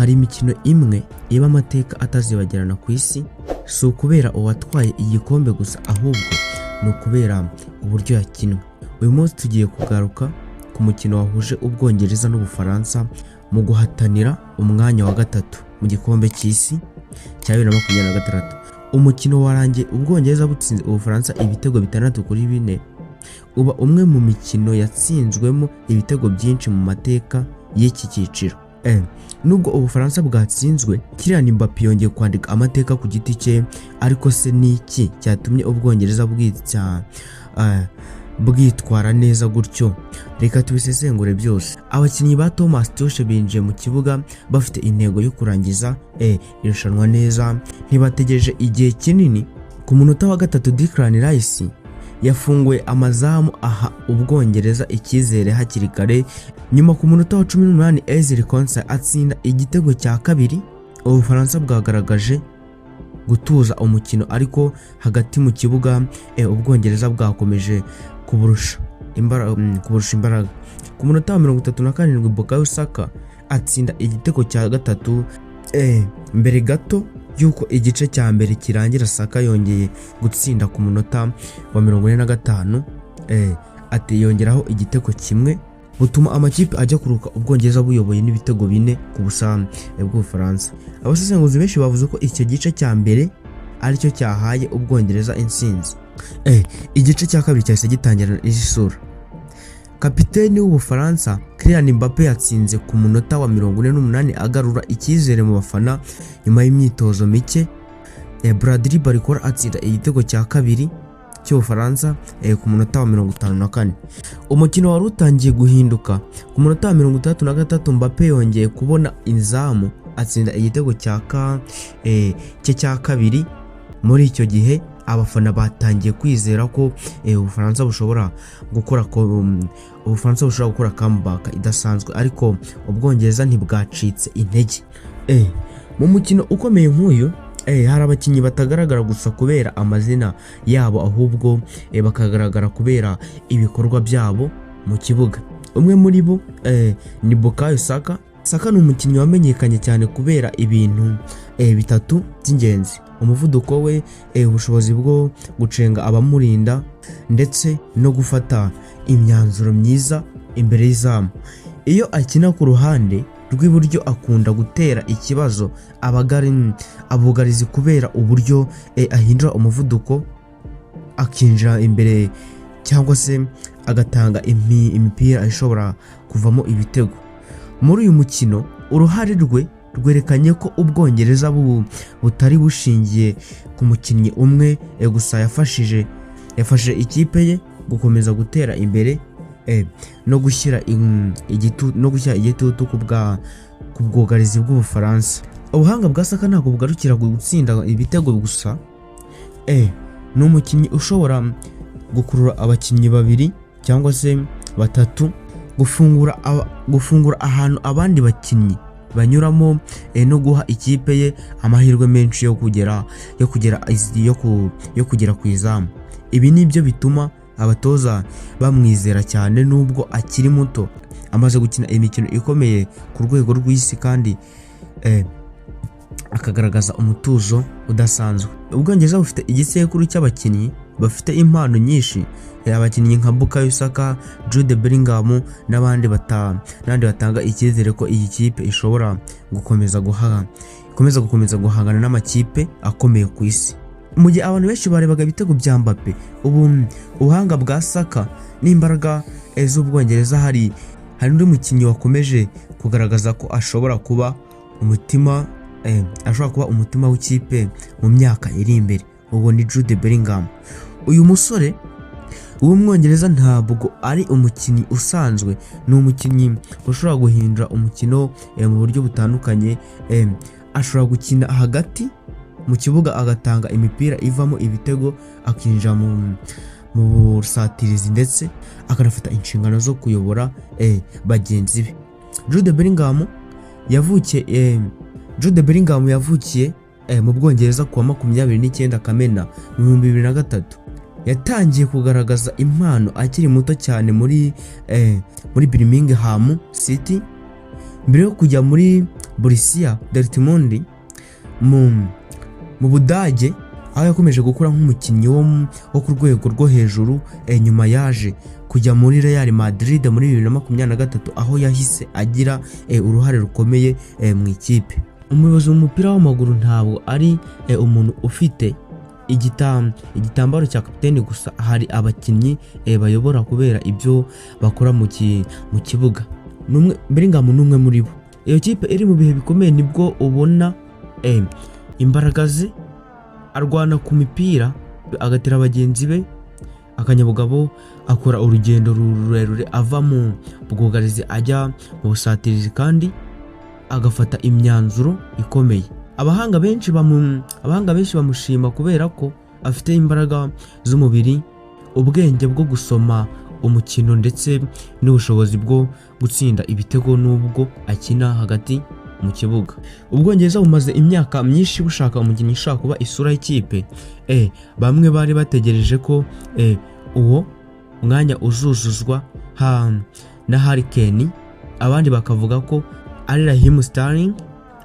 hari imikino imwe iba amateka atazibagirana ku isi, si ukubera uwatwaye igikombe gusa ahubwo ni ukubera uburyo yakinwe. Uyu munsi tugiye kugaruka ku mukino wahuje Ubwongereza n'Ubufaransa mu guhatanira umwanya wa gatatu mu gikombe cy'isi cya 2026. Umukino warangiye Ubwongereza butsinze Ubufaransa ibitego 6-4, uba umwe mu mikino yatsinzwemo ibitego byinshi mu mateka y'iki cyiciro. Nubwo Ubufaransa bwatsinzwe, Kylian Mbape yongeye kwandika amateka ku giti cye, ariko se niki cyatumye Ubwongereza bwitwara neza gutyo? Reka tubisesengure byose. Abakinnyi ba Thomas Tuchel binjiye mu kibuga bafite intego yo kurangiza irushanwa neza, ntibategereje igihe kinini. Ku munota wa gatatu Declan Rice yafunguye amazamu aha Ubwongereza icyizere hakiri kare. Nyuma ku munota wa 18 Ezri Konsa atsinda igitego cya kabiri. Ubufaransa bwagaragaje gutuza umukino, ariko hagati mu kibuga Ubwongereza bwakomeje kuburusha imbaraga. Ku munota wa 37 Bukayo Saka atsinda igitego cya gatatu. Mbere gato yuko igice cya mbere kirangira, Saka yongeye gutsinda ku munota wa 45, yongeraho igitego kimwe, butuma amakipe ajya kuruka Ubwongereza buyoboye n'ibitego 4-0 bw'Ubufaransa. Abasesenguzi benshi bavuze ko icyo gice cya mbere aricyo cyahaye Ubwongereza intsinzi. Igice cya kabiri cyahise gitangirana isura. Kapiteni w'Ubufaransa Kylian Mbape yatsinze ku munota wa 48 agarura icyizere mu bafana nyuma y'imyitozo mike. Bradley Barcola atsinda igitego cya kabiri cy'Ubufaransa ku munota wa 54. Umukino wari utangiye guhinduka. Ku munota wa 33 Mbape yongeye kubona inzamu atsinda igitego cya kabiri. Muri icyo gihe abafana batangiye kwizera ko Ubufaransa bushobora gukora comeback idasanzwe, ariko Ubwongereza ntibwacitse intege. Mu mukino ukomeye nk'uyu, hari abakinnyi batagaragara gusa kubera amazina yabo, ahubwo bakagaragara kubera ibikorwa byabo mu kibuga. Umwe muri bo ni Bukayo Saka. Saka ni umukinnyi wamenyekanye cyane kubera ibintu bitatu by'ingenzi: umuvuduko we, ubushobozi bwo gucenga abamurinda, ndetse no gufata imyanzuro myiza imbere y'izamu. Iyo akina ku ruhande rw'iburyo akunda gutera ikibazo abugarizi kubera uburyo ahindura umuvuduko akinjira imbere, cyangwa se agatanga imipira ishobora kuvamo ibitego. Muri uyu mukino uruhare rwe rwerekanye ko Ubwongereza butari bushingiye ku mukinnyi umwe gusa. yafashije ikipe ye gukomeza gutera imbere no gushyira igitutu ku bwugarizi bw'Ubufaransa. Ubuhanga bwa Saka ntabwo bugarukira gutsinda ibitego gusa. Ni umukinnyi ushobora gukurura abakinnyi babiri cyangwa se batatu, gufungura ahantu abandi bakinnyi banyuramo, no guha ikipe ye amahirwe menshi yo kugera ku izamu. Ibi nibyo bituma abatoza bamwizera cyane nubwo akiri muto. Amaze gukina imikino ikomeye ku rwego rw'isi kandi akagaragaza umutuzo udasanzwe. Ubwongereza bufite igisekuru cy'abakinnyi bafite impano nyinshi, abakinnyi nka Bukayo Saka, Jude Bellingham n'abandi batanga icyizere ko iyi kipe ishobora gukomeza guhangana n'amakipe akomeye ku isi. Mu gihe abantu benshi barebaga ibitego bya Mbappe, ubuhanga bwa Saka n'imbaraga z'Ubwongereza, hari undi mukinnyi wakomeje kugaragaza ko ashobora kuba umutima w'ikipe mu myaka iri imbere. Ubu ni Jude Bellingham. Uyu musore w'Umwongereza ntabwo ari umukinnyi usanzwe, ni umukinnyi ushobora guhindura umukino mu buryo butandukanye. Ashobora gukina hagati mu kibuga agatanga imipira ivamo ibitego, akinjira mu busatirizi, ndetse akanafata inshingano zo kuyobora bagenzi be. Jude Bellingham yavukiye mu Bwongereza kuwa 29 Kamena 2003. Yatangiye kugaragaza impano akiri muto cyane muri Birmingham City, mbere yo kujya muri Borussia Dortmund mu Budage, aho yakomeje gukura nk'umukinnyi wo ku rwego rwo hejuru. Nyuma yaje kujya muri Real Madrid muri 2023 aho yahise agira uruhare rukomeye mu ikipe. Umuyobozi w'umupira w'amaguru ntabwo ari umuntu ufite igitambaro cya kapiteni gusa, hari abakinnyi bayobora kubera ibyo bakora mu kibuga. Bellingham n'umwe muri bo. Iyo kipe iri mu bihe bikomeye nibwo ubona imbaraga ze, arwana ku mipira, agatera bagenzi be akanyabugabo, akora urugendo rurerure ava mu bwugarizi ajya mu busatirizi kandi agafata imyanzuro ikomeye. Abahanga benshi bamushima kubera ko afite imbaraga z'umubiri, ubwenge bwo gusoma umukino ndetse n'ubushobozi bwo gutsinda ibitego nubwo akina hagati mu kibuga. Ubwongereza bumaze imyaka myinshi bushaka umukinnyi ushaka kuba isura y'ikipe. Bamwe bari bategereje ko uwo mwanya uzuzuzwa na Harry Kane, abandi bakavuga ko ari Raheem Sterling,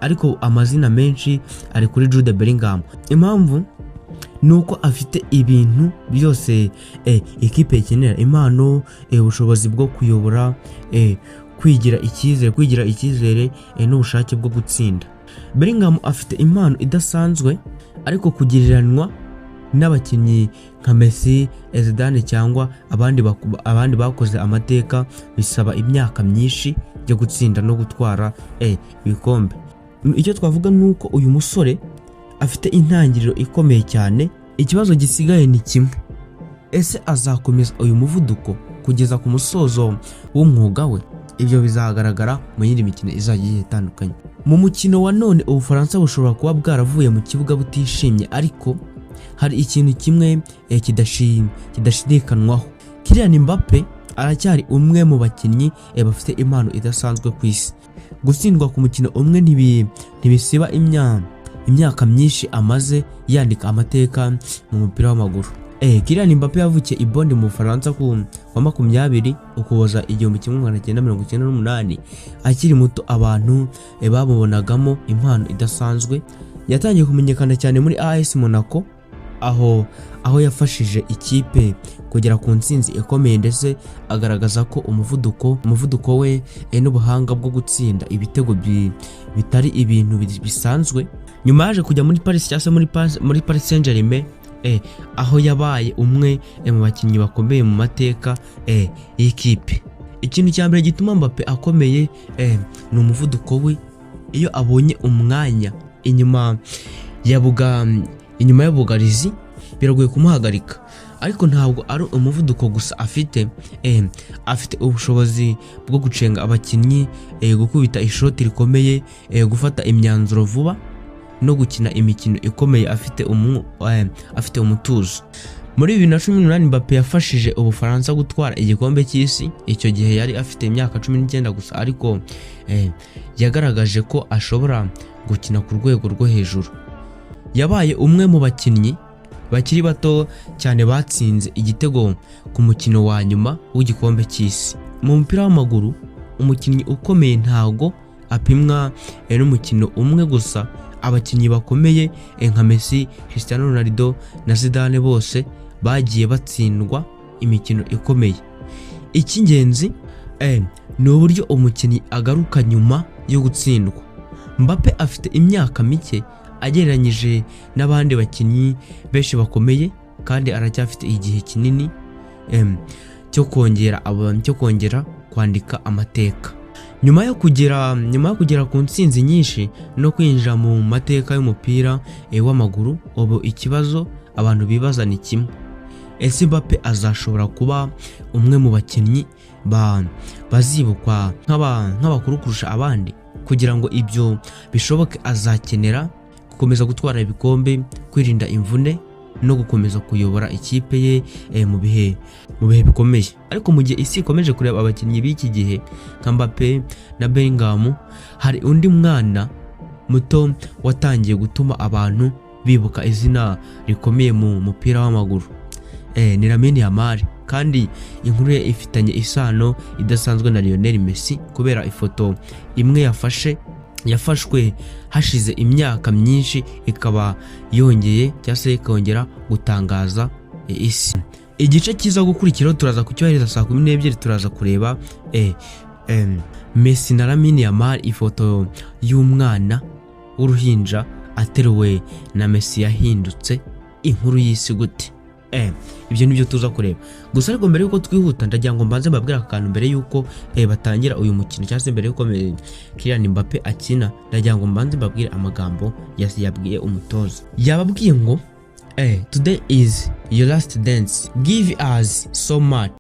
ariko amazina menshi ari kuri Jude Bellingham. Impamvu nuko afite ibintu byose ikipe ikenera: impano, ubushobozi bwo kuyobora, kwigira icyizere n'ubushake bwo gutsinda. Bellingham afite impano idasanzwe, ariko kugiranwa n'abakinnyi nka Messi, Zidane cyangwa abandi bakoze amateka bisaba imyaka myinshi yo gutsinda no gutwara ibikombe. Icyo twavuga nuko uyu musore afite intangiriro ikomeye cyane. Ikibazo gisigaye ni kimwe: ese azakomeza uyu muvuduko kugeza ku musozo w'umwuga we? Ibyo bizagaragara mu yindi mikino izajya itandukanye. Mu mukino wa none Ubufaransa bushobora kuba bwaravuye mu kibuga butishimye, ariko hari ikintu kimwe kidashidikanwaho: Kylian Mbape aracyari umwe mu bakinnyi bafite impano idasanzwe ku isi. Gutsindwa ku mukino umwe ntibisiba imyaka myinshi amaze yandika amateka mu mupira w'amaguru. Kylian Mbappe yavukiye i Bonn mu Bufaransa ku wa 20 Ukuboza 1998. Akiri muto abantu babonagamo impano idasanzwe. Yatangiye kumenyekana cyane muri AS Monaco, aho yafashije ikipe kugera ku ntsinzi ikomeye, ndetse agaragaza ko umuvuduko we n'ubuhanga bwo gutsinda ibitego bitari ibintu bisanzwe. Nyuma yaje kujya muri Paris cyangwa muri Paris Saint-Germain, aho yabaye umwe mu bakinnyi bakomeye mu mateka y'ikipe. Ikintu cya mbere gituma Mbappe akomeye ni umuvuduko we. Iyo abonye umwanya inyuma y'ubugarizi biragoye kumuhagarika, ariko ntabwo ari umuvuduko gusa afite. Afite ubushobozi bwo gucenga abakinnyi, gukubita ishoti rikomeye, gufata imyanzuro vuba no gukina imikino ikomeye afite umutuzo. Muri 2018 Mbappe yafashije Ubufaransa gutwara igikombe cy'isi. Icyo gihe yari afite imyaka 19 gusa, ariko yagaragaje ko ashobora gukina ku rwego rwo hejuru. Yabaye umwe mu bakinnyi bakiri bato cyane batsinze igitego ku mukino wa nyuma w'igikombe cy'isi. Mu mupira w'amaguru umukinnyi ukomeye ntago apimwa n'umukino umwe gusa. Abakinnyi bakomeye nka Messi, Cristiano Ronaldo na Zidane bose bagiye batsindwa imikino ikomeye. Icy'ingenzi ni uburyo umukinnyi agaruka nyuma yo gutsindwa. Mbappe afite imyaka mike agereranyije n'abandi bakinnyi benshi bakomeye, kandi aracyafite igihe kinini cyo kongera kwandika amateka. Nyuma yo kugera ku ntsinzi nyinshi no kwinjira mu mateka y'umupira w'amaguru, ubu ikibazo abantu bibaza ni kimwe: ese Mbappe azashobora kuba umwe mu bakinnyi bazibukwa nk'abakuru kurusha abandi? Kugira ngo ibyo bishoboke azakenera gukomeza gutwara ibikombe, kwirinda imvune no gukomeza kuyobora ikipe ye mu bihe bikomeye. Ariko mu gihe isi ikomeje kureba abakinnyi b'iki gihe nka Mbappe na Bellingham, hari undi mwana muto watangiye gutuma abantu bibuka izina rikomeye mu mupira w'amaguru. Ni Lamine Yamal, kandi inkuru ye ifitanye isano idasanzwe na Lionel Messi kubera ifoto imwe yafashe yafashwe hashize imyaka myinshi ikaba yongeye cyangwa se ikongera gutangaza isi. Igice kiza gukurikiraho turaza kucyohereza saa 12 turaza kureba Messi na Lamine Yamal, ifoto y'umwana w'uruhinja ateruwe na Messi yahindutse inkuru y'isi gute. Ibyo nibyo tuza kureba. Gusa ariko mbere yuko twihuta ndagira ngo mbanze mbabwira akantu mbere yuko batangira uyu mukino cyangwa se mbere yuko Kylian Mbappe akina, ndagira ngo mbanze mbabwire amagambo yabwiye umutoza. Yababwiye ngo today is your last dance, give us so much.